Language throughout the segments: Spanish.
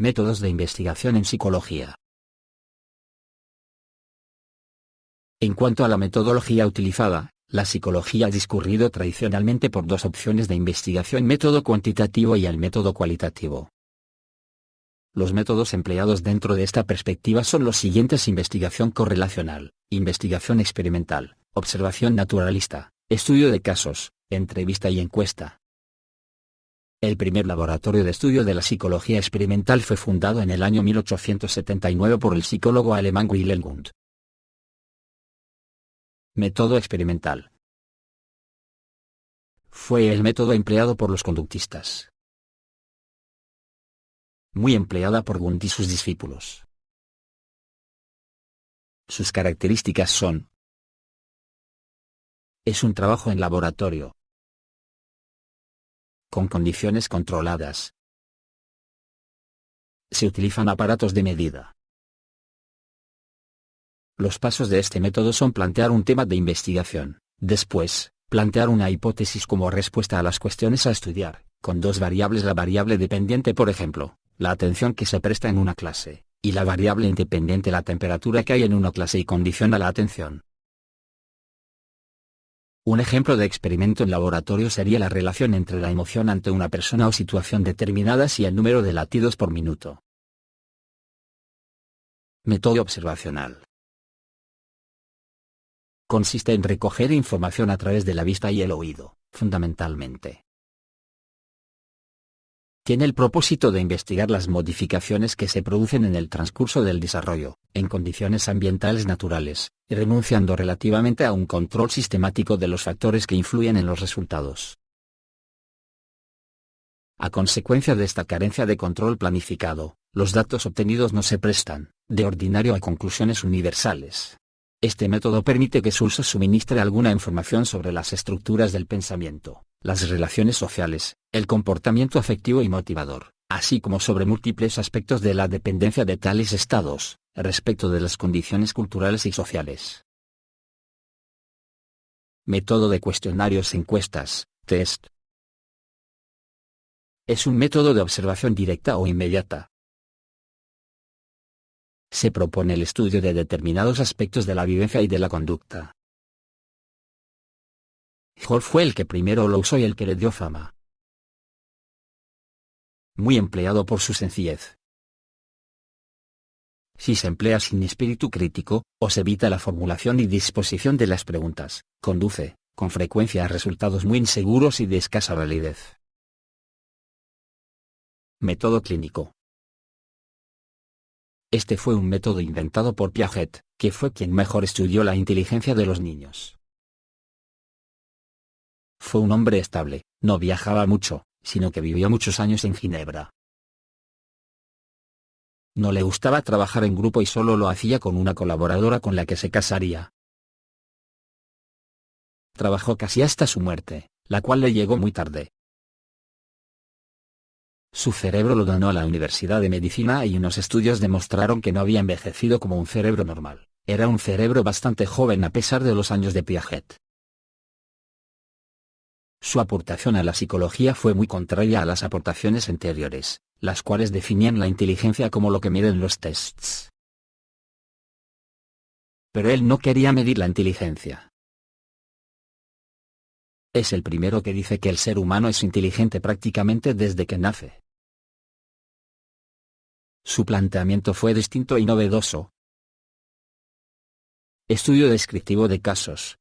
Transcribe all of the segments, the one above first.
Métodos de investigación en psicología. En cuanto a la metodología utilizada, la psicología ha discurrido tradicionalmente por dos opciones de investigación: método cuantitativo y el método cualitativo. Los métodos empleados dentro de esta perspectiva son los siguientes: investigación correlacional, investigación experimental, observación naturalista, estudio de casos, entrevista y encuesta. El primer laboratorio de estudio de la psicología experimental fue fundado en el año 1879 por el psicólogo alemán Wilhelm Wundt. Método experimental. Fue el método empleado por los conductistas. Muy empleada por Wundt y sus discípulos. Sus características son: es un trabajo en laboratorio, con condiciones controladas. Se utilizan aparatos de medida. Los pasos de este método son plantear un tema de investigación, después, plantear una hipótesis como respuesta a las cuestiones a estudiar, con dos variables: la variable dependiente, por ejemplo, la atención que se presta en una clase, y la variable independiente, la temperatura que hay en una clase y condiciona la atención. Un ejemplo de experimento en laboratorio sería la relación entre la emoción ante una persona o situación determinadas y el número de latidos por minuto. Método observacional. Consiste en recoger información a través de la vista y el oído, fundamentalmente. Tiene el propósito de investigar las modificaciones que se producen en el transcurso del desarrollo, en condiciones ambientales naturales, renunciando relativamente a un control sistemático de los factores que influyen en los resultados. A consecuencia de esta carencia de control planificado, los datos obtenidos no se prestan, de ordinario, a conclusiones universales. Este método permite que su uso suministre alguna información sobre las estructuras del pensamiento, las relaciones sociales, el comportamiento afectivo y motivador, así como sobre múltiples aspectos de la dependencia de tales estados, respecto de las condiciones culturales y sociales. Método de cuestionarios, encuestas, test. Es un método de observación directa o inmediata. Se propone el estudio de determinados aspectos de la vivencia y de la conducta. Hall fue el que primero lo usó y el que le dio fama. Muy empleado por su sencillez. Si se emplea sin espíritu crítico, o se evita la formulación y disposición de las preguntas, conduce, con frecuencia, a resultados muy inseguros y de escasa validez. Método clínico. Este fue un método inventado por Piaget, que fue quien mejor estudió la inteligencia de los niños. Fue un hombre estable, no viajaba mucho, sino que vivió muchos años en Ginebra. No le gustaba trabajar en grupo y solo lo hacía con una colaboradora con la que se casaría. Trabajó casi hasta su muerte, la cual le llegó muy tarde. Su cerebro lo donó a la Universidad de Medicina y unos estudios demostraron que no había envejecido como un cerebro normal, era un cerebro bastante joven a pesar de los años de Piaget. Su aportación a la psicología fue muy contraria a las aportaciones anteriores, las cuales definían la inteligencia como lo que miden los tests. Pero él no quería medir la inteligencia. Es el primero que dice que el ser humano es inteligente prácticamente desde que nace. Su planteamiento fue distinto y novedoso. Estudio descriptivo de casos.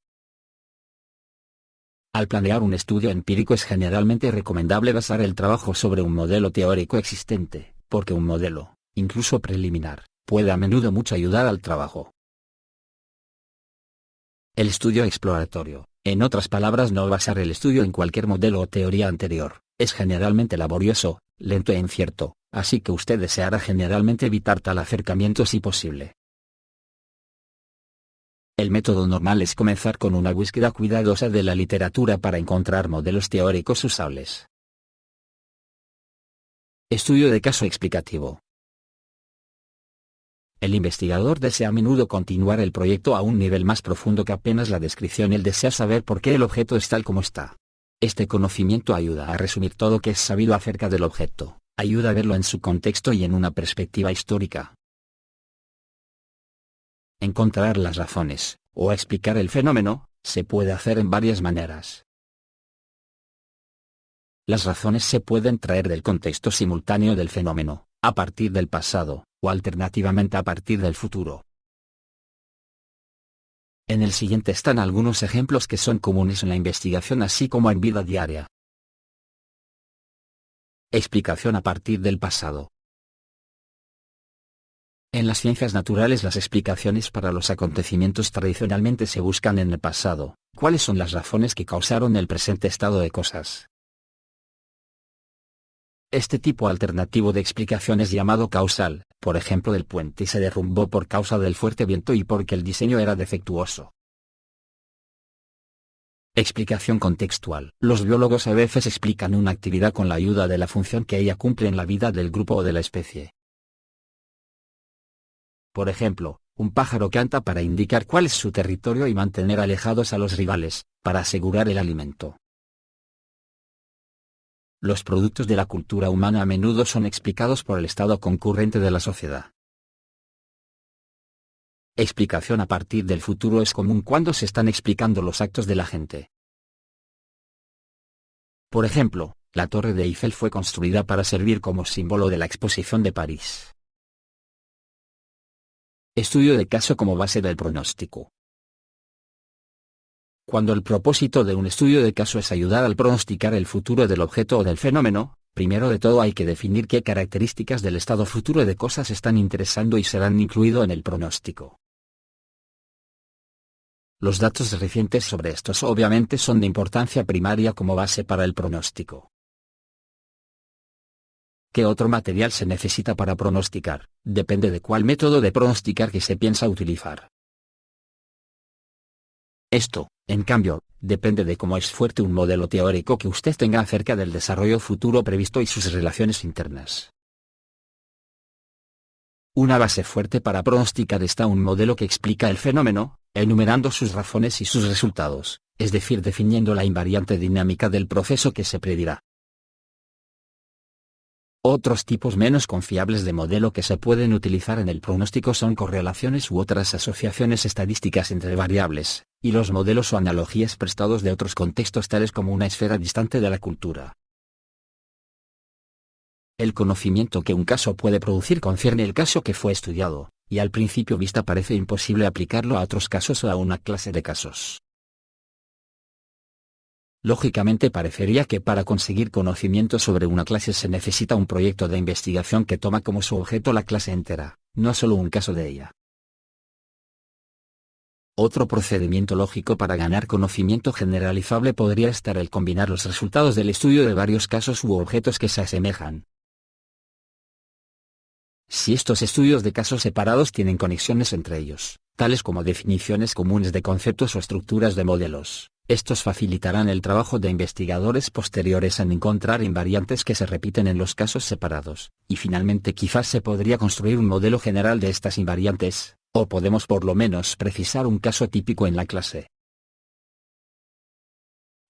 Al planear un estudio empírico es generalmente recomendable basar el trabajo sobre un modelo teórico existente, porque un modelo, incluso preliminar, puede a menudo mucho ayudar al trabajo. El estudio exploratorio, en otras palabras, no basar el estudio en cualquier modelo o teoría anterior, es generalmente laborioso, lento e incierto, así que usted deseará generalmente evitar tal acercamiento si posible. El método normal es comenzar con una búsqueda cuidadosa de la literatura para encontrar modelos teóricos usables. Estudio de caso explicativo. El investigador desea a menudo continuar el proyecto a un nivel más profundo que apenas la descripción. Él desea saber por qué el objeto es tal como está. Este conocimiento ayuda a resumir todo lo que es sabido acerca del objeto, ayuda a verlo en su contexto y en una perspectiva histórica. Encontrar las razones, o explicar el fenómeno, se puede hacer en varias maneras. Las razones se pueden traer del contexto simultáneo del fenómeno, a partir del pasado, o alternativamente a partir del futuro. En el siguiente están algunos ejemplos que son comunes en la investigación así como en vida diaria. Explicación a partir del pasado. En las ciencias naturales las explicaciones para los acontecimientos tradicionalmente se buscan en el pasado. ¿Cuáles son las razones que causaron el presente estado de cosas? Este tipo alternativo de explicación es llamado causal. Por ejemplo, el puente se derrumbó por causa del fuerte viento y porque el diseño era defectuoso. Explicación contextual. Los biólogos a veces explican una actividad con la ayuda de la función que ella cumple en la vida del grupo o de la especie. Por ejemplo, un pájaro canta para indicar cuál es su territorio y mantener alejados a los rivales, para asegurar el alimento. Los productos de la cultura humana a menudo son explicados por el estado concurrente de la sociedad. Explicación a partir del futuro es común cuando se están explicando los actos de la gente. Por ejemplo, la Torre de Eiffel fue construida para servir como símbolo de la Exposición de París. Estudio de caso como base del pronóstico. Cuando el propósito de un estudio de caso es ayudar al pronosticar el futuro del objeto o del fenómeno, primero de todo hay que definir qué características del estado futuro de cosas están interesando y serán incluido en el pronóstico. Los datos recientes sobre estos obviamente son de importancia primaria como base para el pronóstico. ¿Qué otro material se necesita para pronosticar? Depende de cuál método de pronosticar que se piensa utilizar. Esto, en cambio, depende de cómo es fuerte un modelo teórico que usted tenga acerca del desarrollo futuro previsto y sus relaciones internas. Una base fuerte para pronosticar está un modelo que explica el fenómeno, enumerando sus razones y sus resultados, es decir, definiendo la invariante dinámica del proceso que se predirá. Otros tipos menos confiables de modelo que se pueden utilizar en el pronóstico son correlaciones u otras asociaciones estadísticas entre variables, y los modelos o analogías prestados de otros contextos tales como una esfera distante de la cultura. El conocimiento que un caso puede producir concierne el caso que fue estudiado, y al principio vista parece imposible aplicarlo a otros casos o a una clase de casos. Lógicamente parecería que para conseguir conocimiento sobre una clase se necesita un proyecto de investigación que toma como su objeto la clase entera, no solo un caso de ella. Otro procedimiento lógico para ganar conocimiento generalizable podría estar el combinar los resultados del estudio de varios casos u objetos que se asemejan. Si estos estudios de casos separados tienen conexiones entre ellos, tales como definiciones comunes de conceptos o estructuras de modelos, estos facilitarán el trabajo de investigadores posteriores en encontrar invariantes que se repiten en los casos separados, y finalmente quizás se podría construir un modelo general de estas invariantes, o podemos por lo menos precisar un caso típico en la clase.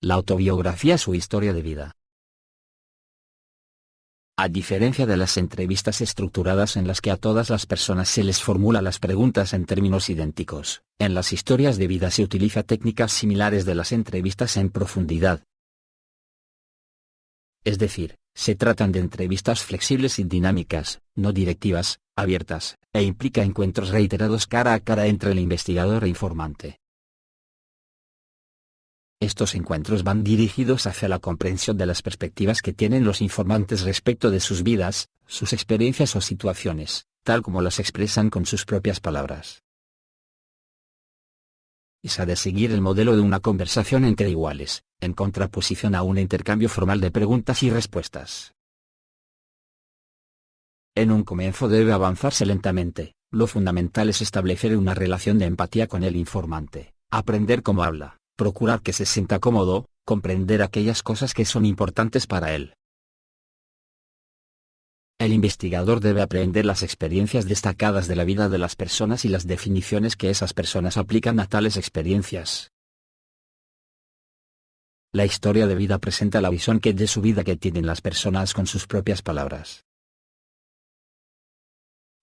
La autobiografía es su historia de vida. A diferencia de las entrevistas estructuradas en las que a todas las personas se les formula las preguntas en términos idénticos, en las historias de vida se utiliza técnicas similares de las entrevistas en profundidad. Es decir, se tratan de entrevistas flexibles y dinámicas, no directivas, abiertas, e implica encuentros reiterados cara a cara entre el investigador e informante. Estos encuentros van dirigidos hacia la comprensión de las perspectivas que tienen los informantes respecto de sus vidas, sus experiencias o situaciones, tal como las expresan con sus propias palabras. Es de seguir el modelo de una conversación entre iguales, en contraposición a un intercambio formal de preguntas y respuestas. En un comienzo debe avanzarse lentamente, lo fundamental es establecer una relación de empatía con el informante, aprender cómo habla, procurar que se sienta cómodo, comprender aquellas cosas que son importantes para él. El investigador debe aprender las experiencias destacadas de la vida de las personas y las definiciones que esas personas aplican a tales experiencias. La historia de vida presenta la visión de su vida que tienen las personas con sus propias palabras.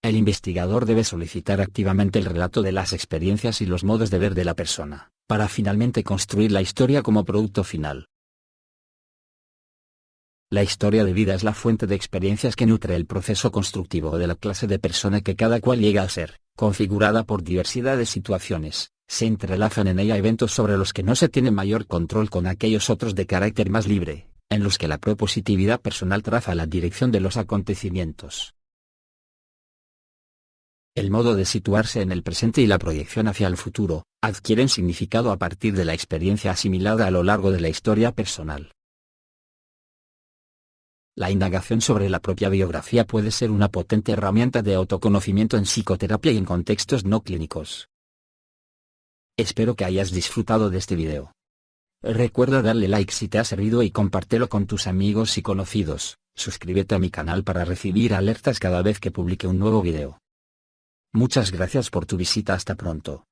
El investigador debe solicitar activamente el relato de las experiencias y los modos de ver de la persona, para finalmente construir la historia como producto final. La historia de vida es la fuente de experiencias que nutre el proceso constructivo de la clase de persona que cada cual llega a ser, configurada por diversidad de situaciones. Se entrelazan en ella eventos sobre los que no se tiene mayor control con aquellos otros de carácter más libre, en los que la propositividad personal traza la dirección de los acontecimientos. El modo de situarse en el presente y la proyección hacia el futuro, adquieren significado a partir de la experiencia asimilada a lo largo de la historia personal. La indagación sobre la propia biografía puede ser una potente herramienta de autoconocimiento en psicoterapia y en contextos no clínicos. Espero que hayas disfrutado de este video. Recuerda darle like si te ha servido y compártelo con tus amigos y conocidos. Suscríbete a mi canal para recibir alertas cada vez que publique un nuevo video. Muchas gracias por tu visita, hasta pronto.